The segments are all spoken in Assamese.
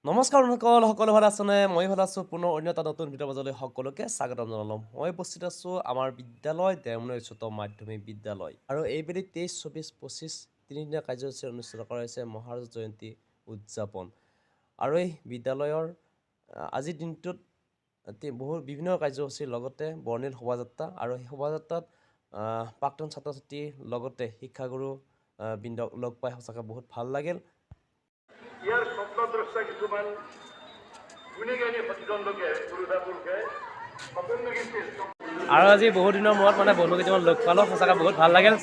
নমস্কাৰ সকলো ভাল আছেনে? মই ভাল আছোঁ। পুনৰ অন্য এটা নতুন ভিডিঅ' বজালৈ সকলোকে স্বাগতম জনালোঁ। মই উপস্থিত আছোঁ আমাৰ বিদ্যালয় দেওমুনি উচ্চতৰ মাধ্যমিক বিদ্যালয়। আৰু এইবেলি 23, 24, 25 তিনিদিনীয়া কাৰ্যসূচী অনুষ্ঠিত কৰা হৈছে মহাৰাজ জয়ন্তী উদযাপন। আৰু এই বিদ্যালয়ৰ আজিৰ দিনটোত বিভিন্ন কাৰ্যসূচীৰ লগতে বৰ্ণিল শোভাযাত্ৰা আৰু সেই শোভাযাত্ৰাত প্ৰাক্তন ছাত্ৰ ছাত্ৰীৰ লগতে শিক্ষাগুৰু বৃন্দক লগ পাই সঁচাকৈ বহুত ভাল লাগিল। ইয়াৰ স্বপ্নদ্ৰষ্টা কিছুমান গুণীজ্ঞানী সচেতন লোকে পুৰুষে সপোন দেখিছিল। আৰু আজি বহু দিনৰ মূৰত বন্ধু কেইটামান লগ পালোঁ, সঁচাকৈ বহুত ভাল লাগিল।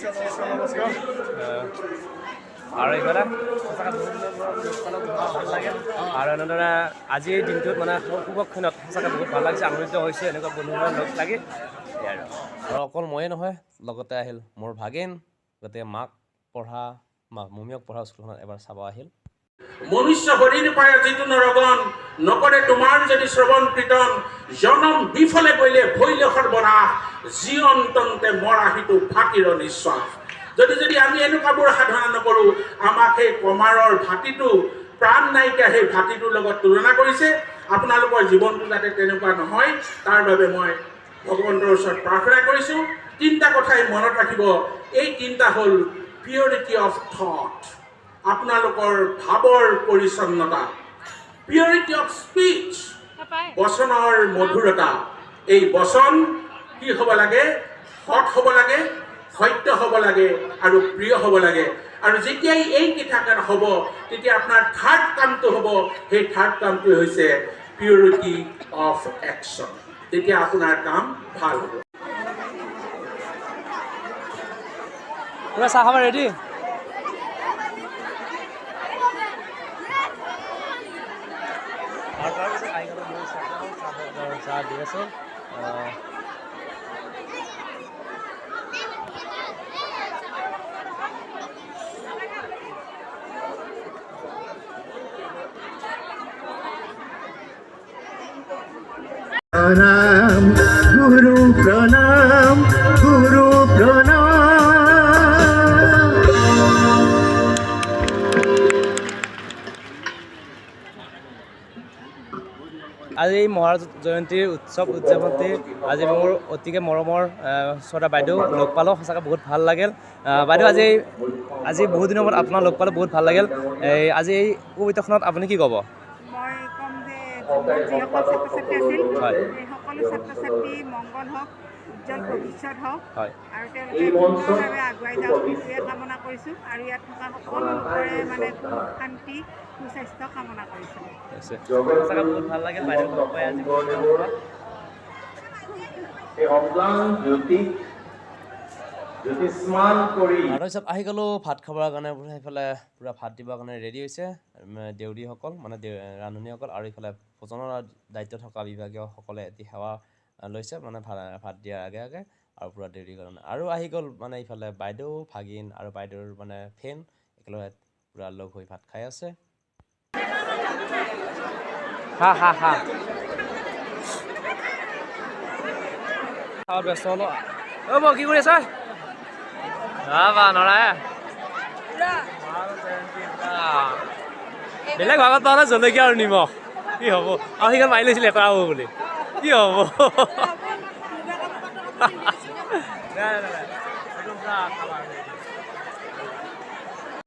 আৰু এইফালে সঁচাকৈ বহুত দিনৰ মূৰত লগ পালোঁ, ভাল লাগিল। আৰু এনেদৰে আজিৰ দিনটোত শুভক্ষণত সঁচাকৈ বহুত ভাল লাগিছে, আনন্দিত হৈছে এনেকুৱা বন্ধুবোৰৰ লগ লাগি। আৰু অকল ময়ে নহয়, লগতে আহিল মোৰ ভাগিন, গতিকে মমীয়ক পঢ়া স্কুলখনত এবাৰ চাব আহিল। মনুষ্য শৰীৰ পায় যিটো নৰগণ নকৰে তোমাৰ যদি শ্ৰৱণ কীৰ্তন জনম বিফলে গলে ভৈল সৰ্বনাশ জীৱন তন্তে মৰা হিতু ভাতিৰ নিশ্বাস। যদি আমি এনেকুৱাবোৰ সাধনা নকৰোঁ, আমাক সেই কমাৰৰ ভাতিটো প্ৰাণ নাইকিয়া সেই ভাতিটোৰ লগত তুলনা কৰিছে। আপোনালোকৰ জীৱনটো যাতে তেনেকুৱা নহয় তাৰ বাবে মই ভগৱন্তৰ ওচৰত প্ৰাৰ্থনা কৰিছোঁ। তিনিটা কথাই মনত ৰাখিব। এই তিনিটা হ'ল পিয়ৰিটি অফ থট, আপোনালোকৰ ভাৱৰ পৰিচ্ছন্নতা, পিয়ৰিটি অফ স্পীচ, বচনৰ মধুৰতা। এই বচন কি হ'ব লাগে? সৎ হ'ব লাগে, সত্য হ'ব লাগে আৰু প্ৰিয় হ'ব লাগে। আৰু যেতিয়াই এই কেইটাকাৰ হ'ব তেতিয়া আপোনাৰ থাৰ্ড কামটো হ'ব। সেই থাৰ্ড কামটো হৈছে পিয়ৰিটি অফ একশ্যন। তেতিয়া আপোনাৰ কাম ভাল হ'ব। চাহ খাব ৰেডি? আৰু তাৰপিছত আহি গ'লে মোৰ চাহ দি আছে। প্ৰণাম গুৰু প্ৰণাম গুৰু প্ৰণাম। আজি মহাৰাজ জয়ন্তীৰ উৎসৱ উদযাপনতে আজি মোৰ অতিকে মৰমৰ শ্ৰদ্ধা বাইদেউ লগ পালোঁ, সঁচাকৈ বহুত ভাল লাগিল। বাইদেউ আজি বহুত দিনৰ মূৰত আপোনাক লগ পালোঁ, বহুত ভাল লাগিল। আজি এই কবিতাখনত আপুনি কি ক'ব? মই ক'ম যে যিসকল ছাত্ৰ ছাত্ৰী আছিল হয়, সেই সকলো ছাত্ৰ ছাত্ৰী মংগল হওক, উজ্জ্বল ভৱিষ্যত হওক হয়, আৰু তেওঁলোকে সুন্দৰভাৱে আগুৱাই যাওক সেইটোৱে কামনা কৰিছোঁ। আৰু ইয়াত থকা সকলো লোকৰে সুখ শান্তি সুস্বাস্থ্য কামনা কৰিছোঁ। সঁচাকৈ বহুত ভাল লাগিল বাইদেউ লগ পাই আজি বহুত দিনৰ মূৰত। তাৰপিছত আহি গ'লোঁ ভাত খাবৰ কাৰণে। সেইফালে পূৰা ভাত দিবৰ কাৰণে ৰেডি হৈছে দেউৰীসকল, ৰান্ধনীসকল। আৰু এইফালে ভোজনৰ দায়িত্ব থকা বিভাগীয়সকলে এটি সেৱা লৈছে, ভাত দিয়াৰ আগে আগে আৰু পূৰা দেৰি কাৰণে। আৰু আহি গ'ল ইফালে বাইদেউ, ভাগিন আৰু বাইদেউৰ ফেন একেলগে পূৰা লগ হৈ ভাত খাই আছে। ব্যস্ত হ'লো। কি কৰি আছা? নৰা বেলেগ ভাগত পালে জলকীয়া আৰু নিমখ কি হ'ব? আৰু সেইখন মাৰি লৈছিলে এটা হ'ব বুলি, কি হ'ব?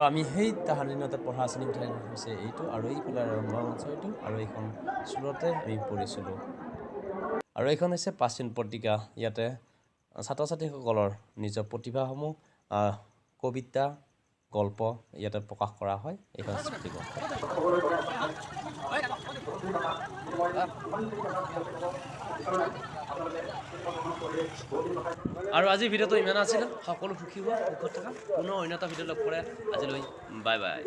আমি সেই তাহাৰ দিনতে পঢ়া শ্ৰেণীকোঠা হৈছে এইটো, আৰু এইফালে ৰন্ধোৱা মঞ্চ এইটো, আৰু এইখন স্কুলতে আমি পঢ়িছিলোঁ। আৰু এইখন হৈছে প্ৰাচীন পত্ৰিকা। ইয়াতে ছাত্ৰ ছাত্ৰীসকলৰ নিজৰ প্ৰতিভাসমূহ কবিতা, গল্প ইয়াতে প্ৰকাশ কৰা হয়। এইখন স্মৃতিগ্ৰন্থ। আৰু আজিৰ ভিডিঅ'টো ইমান আছিলে। সকলো সুখী হোৱা, সুখত থকা। পুনৰ অন্য এটা ভিডিঅ' লগ কৰে। আজিলৈ বাই বাই।